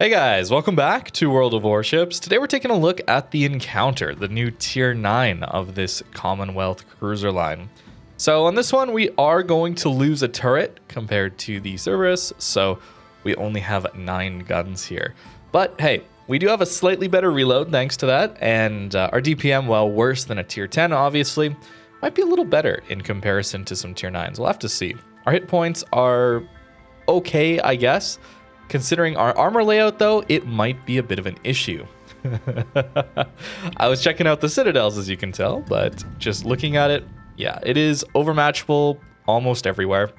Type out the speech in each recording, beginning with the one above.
Hey guys, welcome back to World of Warships. Today we're taking a look at the Encounter, the new tier 9 of this Commonwealth cruiser line. So on this one, we are going to lose a turret compared to the Cerberus, so we only have 9 guns here. But hey, we do have a slightly better reload thanks to that, and our DPM, while worse than a tier 10 obviously, might be a little better in comparison to some tier 9s. We'll have to see. Our hit points are okay, I guess. Considering our armor layout, though, it might be a bit of an issue. I was checking out the citadels, as you can tell, but just looking at it, yeah, it is overmatchable almost everywhere.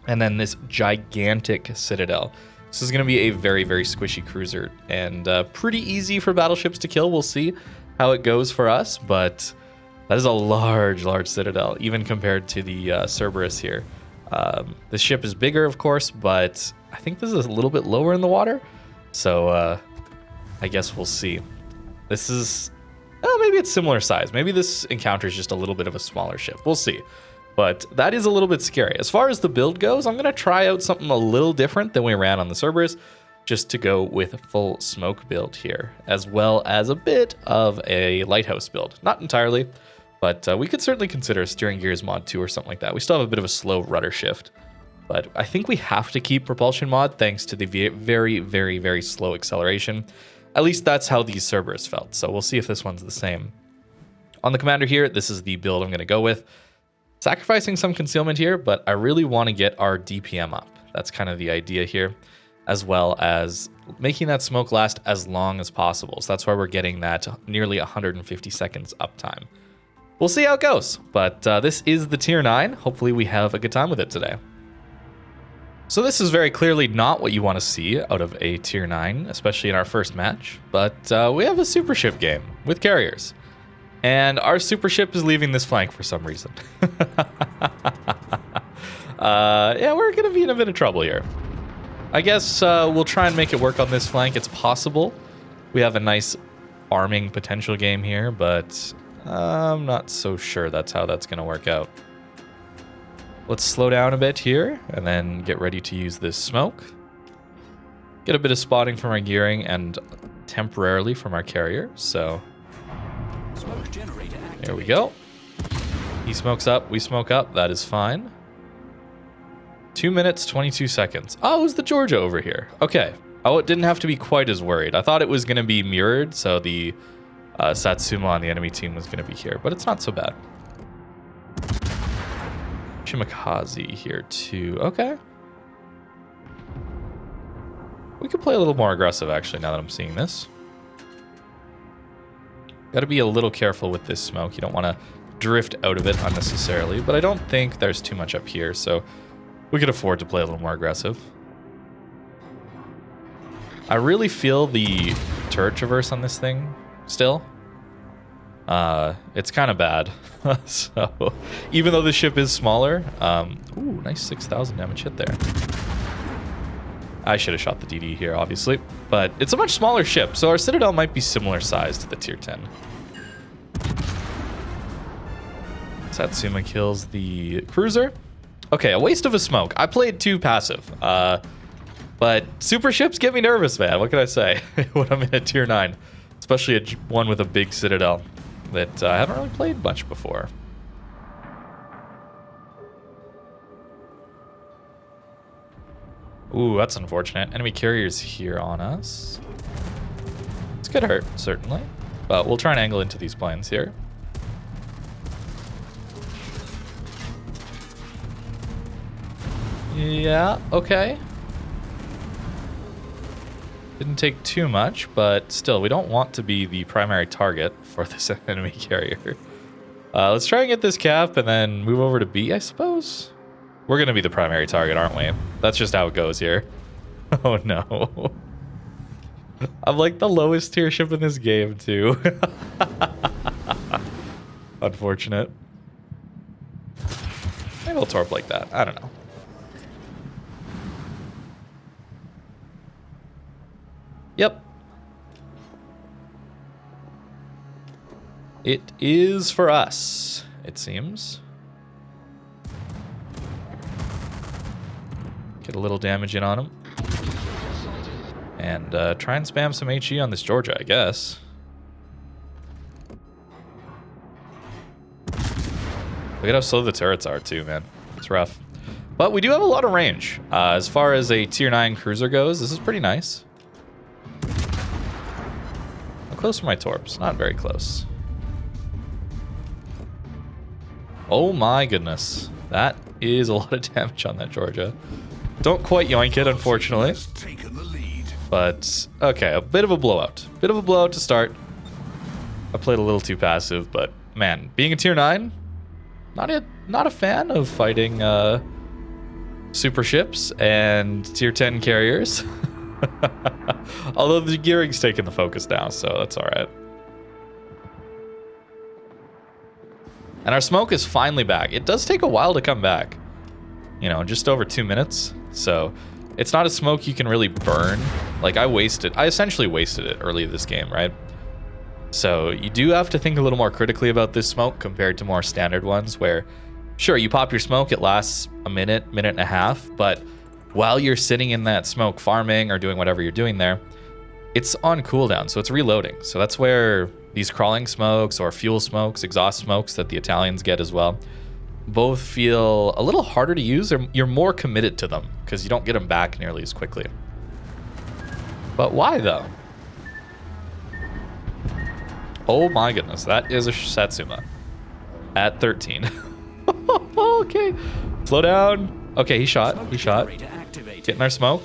And then this gigantic citadel. This is going to be a very, very squishy cruiser and pretty easy for battleships to kill. We'll see how it goes for us, but that is a large, large citadel, even compared to the Cerberus here. The ship is bigger, of course, but I think this is a little bit lower in the water, so I guess we'll see. This is, maybe it's similar size. Maybe this Encounter is just a little bit of a smaller ship. We'll see. But that is a little bit scary. As far as the build goes, I'm going to try out something a little different than we ran on the Cerberus, just to go with a full smoke build here, as well as a bit of a lighthouse build. Not entirely, but we could certainly consider a steering gears mod 2 or something like that. We still have a bit of a slow rudder shift. But I think we have to keep propulsion mod thanks to the very, very, very slow acceleration. At least that's how these Cerberus felt. So we'll see if this one's the same. On the commander here, this is the build I'm going to go with. Sacrificing some concealment here, but I really want to get our DPM up. That's kind of the idea here, as well as making that smoke last as long as possible. So that's why we're getting that nearly 150 seconds uptime. We'll see how it goes, but this is the tier 9. Hopefully we have a good time with it today. So this is very clearly not what you want to see out of a tier 9, especially in our first match, but we have a super ship game with carriers. And our super ship is leaving this flank for some reason. Yeah, we're going to be in a bit of trouble here. I guess we'll try and make it work on this flank. It's possible. We have a nice arming potential game here, but I'm not so sure that's how that's going to work out. Let's slow down a bit here and then get ready to use this smoke. Get a bit of spotting from our gearing and temporarily from our carrier. So there we go. He smokes up, we smoke up. That is fine. 2 minutes, 22 seconds. Oh, it was the Georgia over here. Okay. Oh, it didn't have to be quite as worried. I thought it was going to be mirrored, so the Satsuma on the enemy team was going to be here, but it's not so bad. Shimakaze here too. Okay. We could play a little more aggressive actually now that I'm seeing this. Got to be a little careful with this smoke. You don't want to drift out of it unnecessarily, but I don't think there's too much up here, so we could afford to play a little more aggressive. I really feel the turret traverse on this thing still. It's kind of bad. So even though the ship is smaller, ooh, nice 6,000 damage hit there. I should have shot the DD here, obviously, but it's a much smaller ship, so our Citadel might be similar size to the tier 10. Satsuma kills the cruiser. Okay, a waste of a smoke. I played too passive, but super ships get me nervous, man. What can I say when I'm in a tier 9, especially one with a big Citadel that I haven't really played much before. Ooh, that's unfortunate. Enemy carriers here on us. This could hurt, certainly. But we'll try and angle into these planes here. Yeah, okay. Didn't take too much, but still, we don't want to be the primary target for this enemy carrier. Let's try and get this cap and then move over to B, I suppose. We're going to be the primary target, aren't we? That's just how it goes here. Oh, no. I'm like the lowest tier ship in this game, too. Unfortunate. Maybe I'll torp like that. I don't know. Yep. It is for us, it seems. Get a little damage in on him. And try and spam some HE on this Georgia, I guess. Look at how slow the turrets are too, man. It's rough. But we do have a lot of range. As far as a tier 9 cruiser goes, this is pretty nice. How close are my torps? Not very close. Oh my goodness. That is a lot of damage on that Georgia. Don't quite yoink it, unfortunately. But, okay, a bit of a blowout. Bit of a blowout to start. I played a little too passive, but man, being a tier 9, not a fan of fighting super ships and tier 10 carriers. Although the gearing's taking the focus now, so that's alright. And our smoke is finally back. It does take a while to come back. You know, just over 2 minutes. So it's not a smoke you can really burn. Like I essentially wasted it early this game, right? So you do have to think a little more critically about this smoke compared to more standard ones where, sure, you pop your smoke, it lasts a minute, minute and a half, but while you're sitting in that smoke farming or doing whatever you're doing there, it's on cooldown, so it's reloading. So that's where these crawling smokes or fuel smokes, exhaust smokes that the Italians get as well, both feel a little harder to use, or you're more committed to them because you don't get them back nearly as quickly. But why though? Oh my goodness, that is a Satsuma at 13. Okay, slow down. Okay, he shot. Getting our smoke.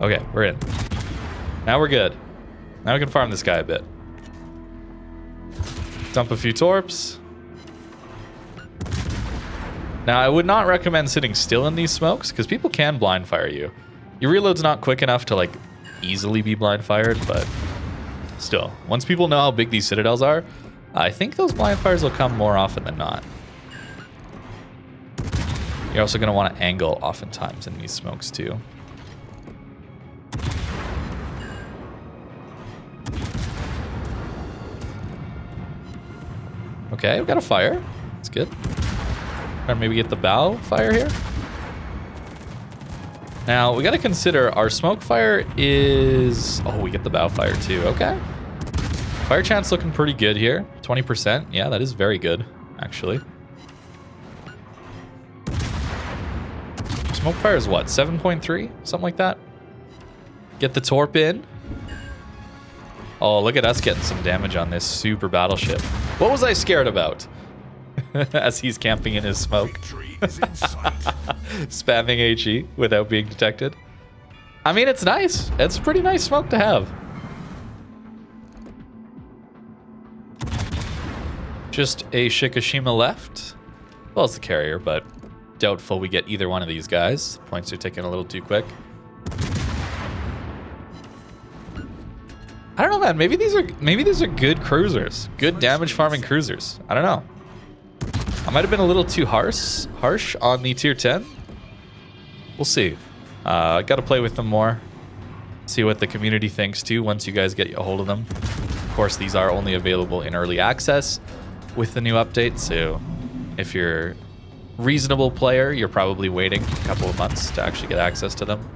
Okay, we're in. Now we're good. Now we can farm this guy a bit. Dump a few torps. Now, I would not recommend sitting still in these smokes because people can blind fire you. Your reload's not quick enough to like easily be blind fired, but still, once people know how big these citadels are, I think those blind fires will come more often than not. You're also going to want to angle oftentimes in these smokes too. Okay, we've got a fire. That's good. Or maybe get the bow fire here. Now, we got to consider our smoke fire is... Oh, we get the bow fire too. Okay. Fire chance looking pretty good here. 20%. Yeah, that is very good, actually. Smoke fire is what? 7.3? Something like that? Get the torp in. Oh, look at us getting some damage on this super battleship. What was I scared about? As he's camping in his smoke. Spamming HE without being detected. I mean, it's nice. It's a pretty nice smoke to have. Just a Shikishima left. Well, it's the carrier, but doubtful we get either one of these guys. Points are ticking a little too quick. I don't know, man. Maybe these are good cruisers. Good damage farming cruisers. I don't know. I might have been a little too harsh on the tier 10. We'll see. I got to play with them more. See what the community thinks too once you guys get a hold of them. Of course, these are only available in early access with the new update. So if you're a reasonable player, you're probably waiting a couple of months to actually get access to them.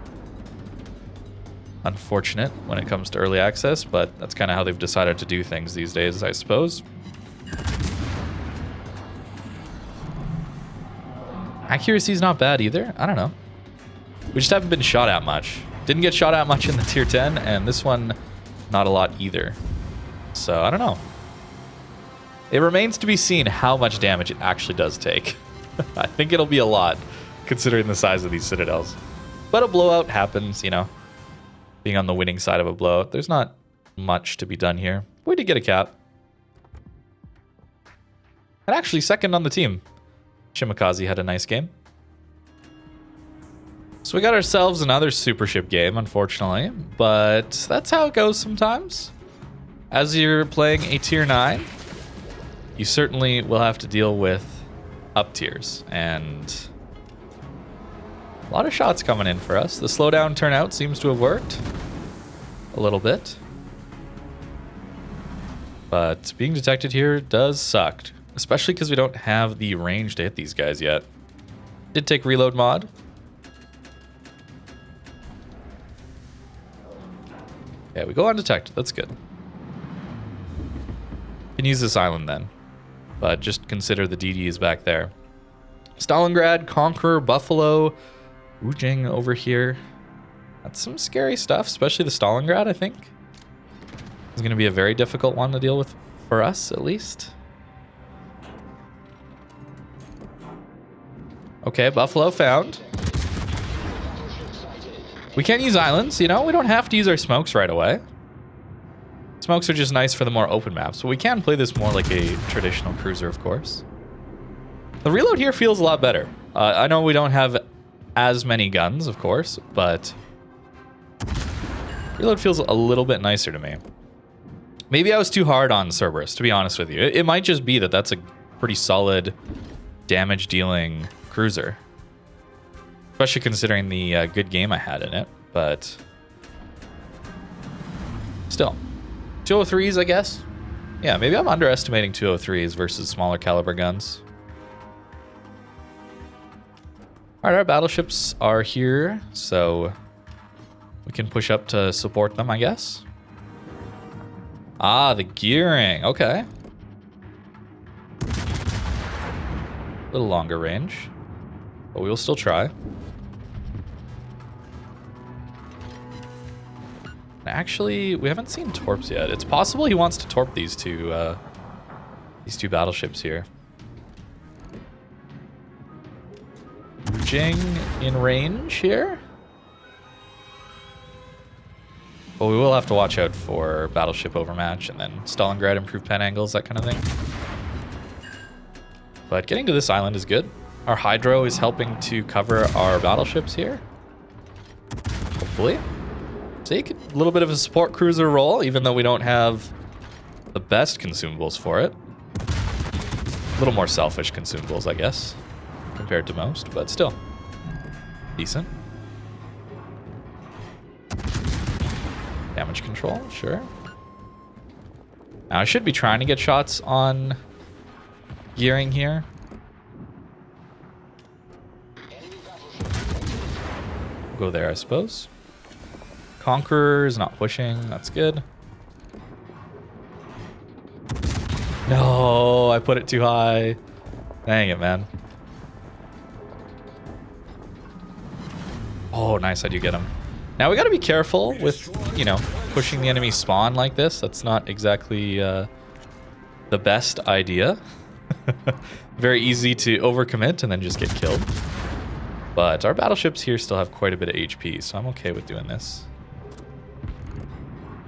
Unfortunate when it comes to early access, but that's kind of how they've decided to do things these days, I suppose. Accuracy's not bad either. I don't know. We just haven't been shot at much. Didn't get shot at much in the tier 10, and this one, not a lot either. So, I don't know. It remains to be seen how much damage it actually does take. I think it'll be a lot, considering the size of these citadels. But a blowout happens, you know. Being on the winning side of a blowout, there's not much to be done here. We did get a cap. And actually, second on the team. Shimakaze had a nice game. So we got ourselves another super ship game, unfortunately. But that's how it goes sometimes. As you're playing a tier 9, you certainly will have to deal with up tiers. And a lot of shots coming in for us. The slowdown turnout seems to have worked a little bit. But being detected here does suck. Especially because we don't have the range to hit these guys yet. Did take reload mod. Okay, we go undetected. That's good. Can use this island then. But just consider the DD is back there. Stalingrad, Conqueror, Buffalo, Wujing over here. That's some scary stuff, especially the Stalingrad, I think. It's going to be a very difficult one to deal with for us, at least. Okay, Buffalo found. We can't use islands, you know? We don't have to use our smokes right away. Smokes are just nice for the more open maps, but we can play this more like a traditional cruiser, of course. The reload here feels a lot better. I know we don't have as many guns, of course, but reload feels a little bit nicer to me. Maybe I was too hard on Cerberus, to be honest with you. It might just be that that's a pretty solid damage-dealing cruiser. Especially considering the good game I had in it, but still. 203s, I guess? Yeah, maybe I'm underestimating 203s versus smaller caliber guns. Alright, our battleships are here, so we can push up to support them, I guess. Ah, the gearing. Okay. A little longer range, but we will still try. Actually, we haven't seen torps yet. It's possible he wants to torp these two battleships here. Jing in range here. But we will have to watch out for battleship overmatch and then Stalingrad improved pen angles, that kind of thing. But getting to this island is good. Our hydro is helping to cover our battleships here. Hopefully. See, a little bit of a support cruiser role, even though we don't have the best consumables for it. A little more selfish consumables, I guess, compared to most, but still decent. Damage control, sure. Now I should be trying to get shots on gearing here. Go there, I suppose. Conqueror is not pushing. That's good. No, I put it too high. Dang it, man. Oh, nice. I do get him. Now, we got to be careful with, you know, pushing the enemy spawn like this. That's not exactly the best idea. Very easy to overcommit and then just get killed. But our battleships here still have quite a bit of HP, so I'm okay with doing this.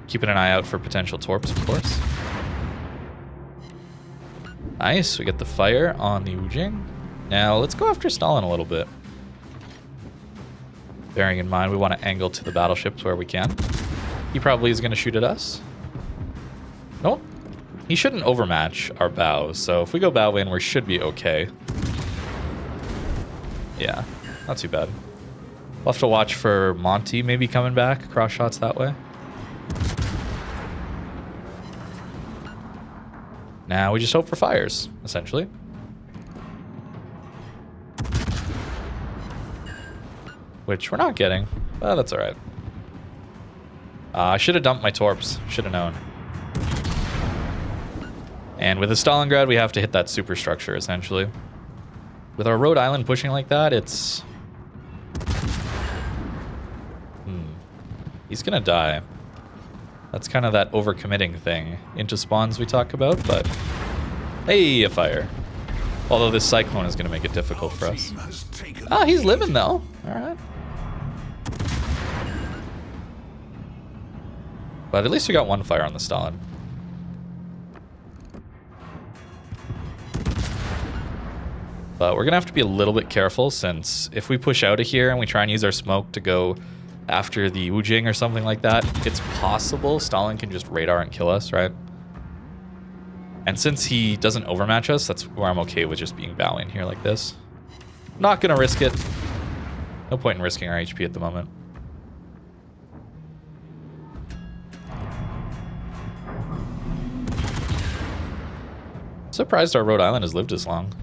Keeping an eye out for potential torps, of course. Nice, we get the fire on the Wujing. Now, let's go after Stalin a little bit. Bearing in mind, we want to angle to the battleships where we can. He probably is going to shoot at us. Nope. He shouldn't overmatch our bows, so if we go bow in, we should be okay. Yeah, not too bad. We'll have to watch for Monty maybe coming back, cross shots that way. Now we just hope for fires, essentially. Which we're not getting, but that's alright. I should have dumped my torps. Should have known. And with the Stalingrad, we have to hit that superstructure, essentially. With our Rhode Island pushing like that, it's... He's gonna die. That's kind of that overcommitting thing into spawns we talk about, but... Hey, a fire. Although this cyclone is gonna make it difficult for us. Ah, he's living though. Alright. But at least we got one fire on the Stalin. But we're gonna have to be a little bit careful, since if we push out of here and we try and use our smoke to go after the Wujing or something like that, it's possible Stalin can just radar and kill us, right? And since he doesn't overmatch us, that's where I'm okay with just being bowing here like this. Not gonna risk it. No point in risking our HP at the moment. Surprised our Rhode Island has lived as long.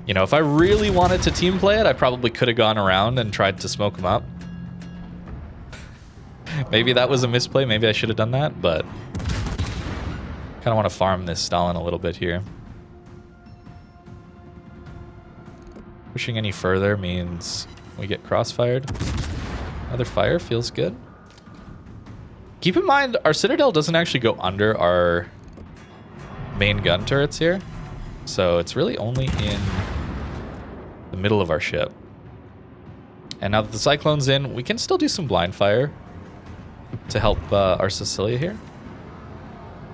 You know, if I really wanted to team play it, I probably could have gone around and tried to smoke them up. Maybe that was a misplay. Maybe I should have done that, but kind of want to farm this Stalin a little bit here. Pushing any further means we get crossfired. Another fire feels good. Keep in mind, our Citadel doesn't actually go under our main gun turrets here. So it's really only in the middle of our ship. And now that the Cyclone's in, we can still do some blind fire to help our Sicilia here.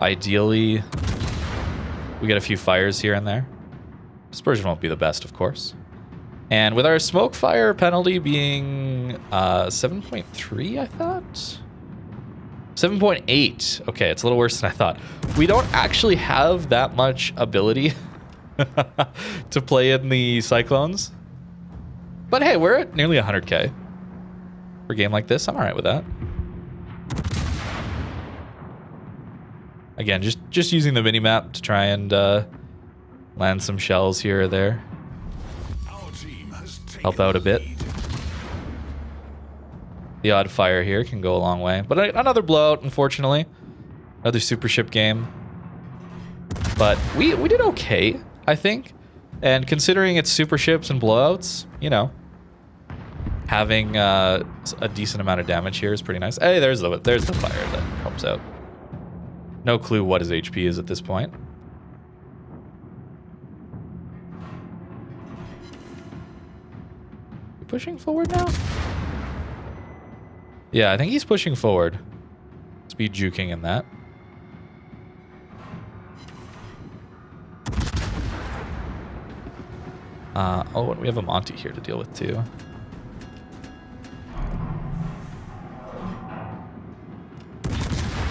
Ideally, we get a few fires here and there. Dispersion won't be the best, of course. And with our smoke fire penalty being 7.3, I thought? 7.8. Okay, it's a little worse than I thought. We don't actually have that much ability to play in the Cyclones. But hey, we're at nearly 100k for a game like this. I'm all right with that. Again, just using the minimap to try and land some shells here or there. Help out a bit. The odd fire here can go a long way. But another blowout, unfortunately. Another super ship game. But we did okay, I think. And considering it's super ships and blowouts, you know, having a decent amount of damage here is pretty nice. Hey, there's the fire that helps out. No clue what his HP is at this point. You pushing forward now? Yeah, I think he's pushing forward. Speed juking in that. Oh, and we have a Monty here to deal with too.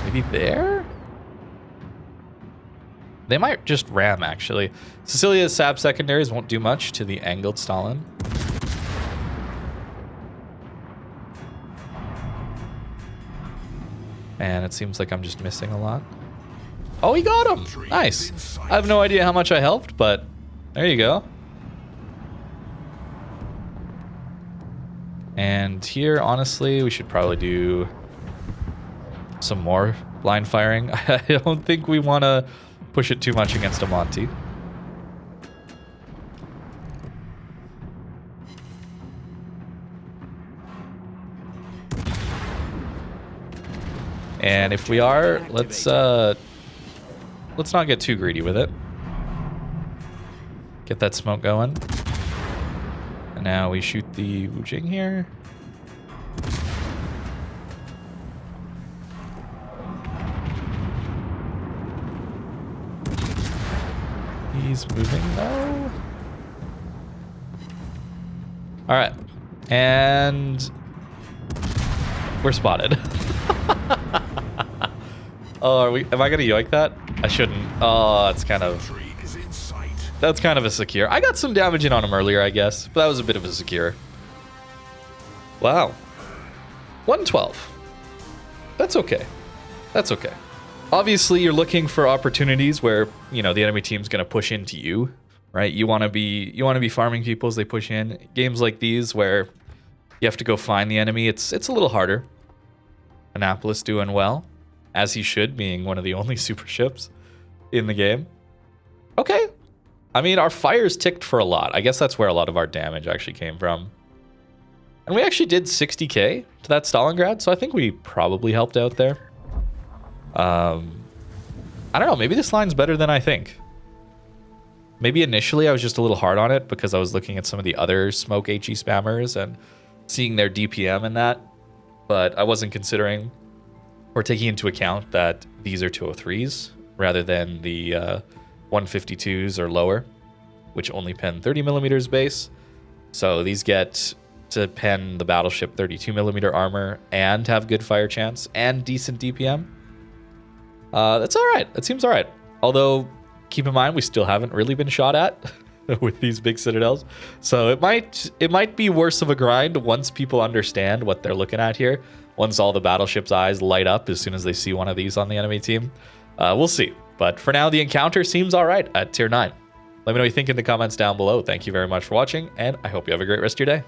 Maybe there? They might just ram, actually. Sicilia's SAP secondaries won't do much to the angled Stalin. And it seems like I'm just missing a lot. Oh, he got him! Nice. I have no idea how much I helped, but there you go. And here, honestly, we should probably do some more blind firing. I don't think we want to push it too much against a Monty. And if we are, let's not get too greedy with it. Get that smoke going. And now we shoot the Wu Jing here. He's moving though. All right, and we're spotted. Oh, am I gonna yoink that? I shouldn't. Oh, that's kind of a secure. I got some damage in on him earlier, I guess, but that was a bit of a secure. Wow, 112. That's okay. That's okay. Obviously, you're looking for opportunities where, you know, the enemy team's going to push into you, right? You want to be farming people as they push in. Games like these where you have to go find the enemy, it's a little harder. Annapolis doing well, as he should, being one of the only super ships in the game. Okay. I mean, our fires ticked for a lot. I guess that's where a lot of our damage actually came from. And we actually did 60k to that Stalingrad, so I think we probably helped out there. I don't know, maybe this line's better than I think. Maybe initially I was just a little hard on it because I was looking at some of the other smoke HE spammers and seeing their DPM and that, but I wasn't considering or taking into account that these are 203s rather than the 152s or lower, which only pen 30 millimeters base. So these get to pen the battleship 32 millimeter armor and have good fire chance and decent DPM. That's all right. That seems all right. Although, keep in mind, we still haven't really been shot at with these big citadels. So it might be worse of a grind once people understand what they're looking at here. Once all the battleship's eyes light up as soon as they see one of these on the enemy team. We'll see. But for now, the encounter seems all right at tier 9. Let me know what you think in the comments down below. Thank you very much for watching, and I hope you have a great rest of your day.